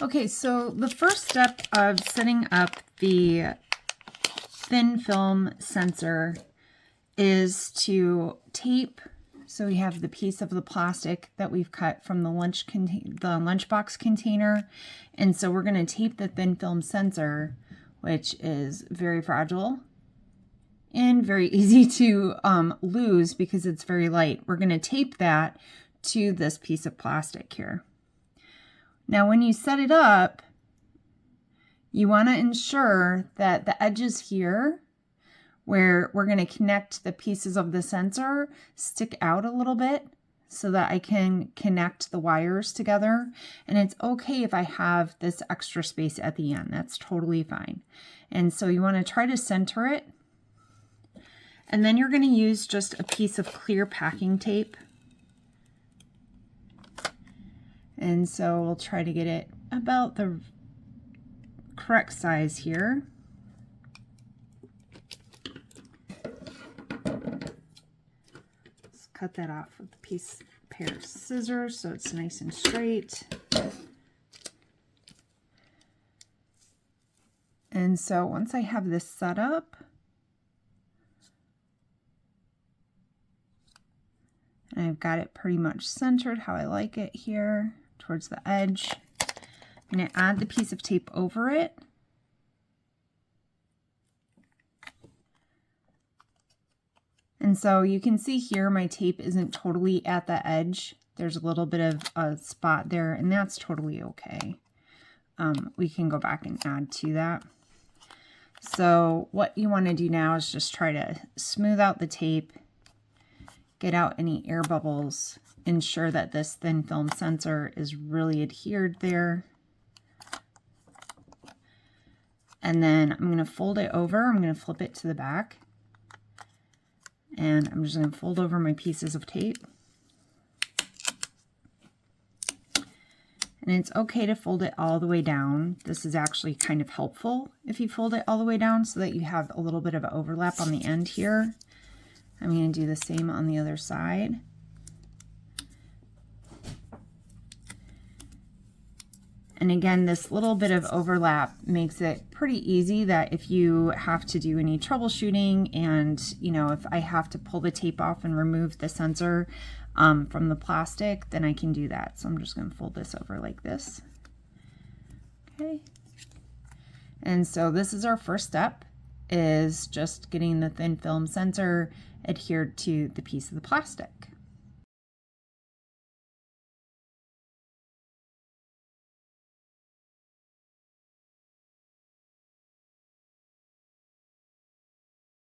Okay, so the first step of setting up the thin film sensor is to tape. So we have the piece of the plastic that we've cut from the lunchbox container. And so we're going to tape the thin film sensor, which is very fragile and very easy to lose because it's very light. We're going to tape that to this piece of plastic here. Now, when you set it up, you want to ensure that the edges here, where we're going to connect the pieces of the sensor, stick out a little bit so that I can connect the wires together. And it's okay if I have this extra space at the end. That's totally fine. And so you want to try to center it. And then you're going to use just a piece of clear packing tape. And so we'll try to get it about the correct size here. Let's cut that off with a pair of scissors so it's nice and straight. And so once I have this set up, and I've got it pretty much centered how I like it here towards the edge, I'm going to add the piece of tape over it. And so you can see here my tape isn't totally at the edge. There's a little bit of a spot there, and that's totally okay. We can go back and add to that. So what you want to do now is just try to smooth out the tape, get out any air bubbles, ensure that this thin film sensor is really adhered there. And then I'm going to fold it over. I'm going to flip it to the back. And I'm just going to fold over my pieces of tape. And it's okay to fold it all the way down. This is actually kind of helpful if you fold it all the way down so that you have a little bit of overlap on the end here. I'm going to do the same on the other side. And again, this little bit of overlap makes it pretty easy that if you have to do any troubleshooting and, you know, if I have to pull the tape off and remove the sensor from the plastic, then I can do that. So I'm just going to fold this over like this. Okay. And so this is our first step, is just getting the thin film sensor adhered to the piece of the plastic.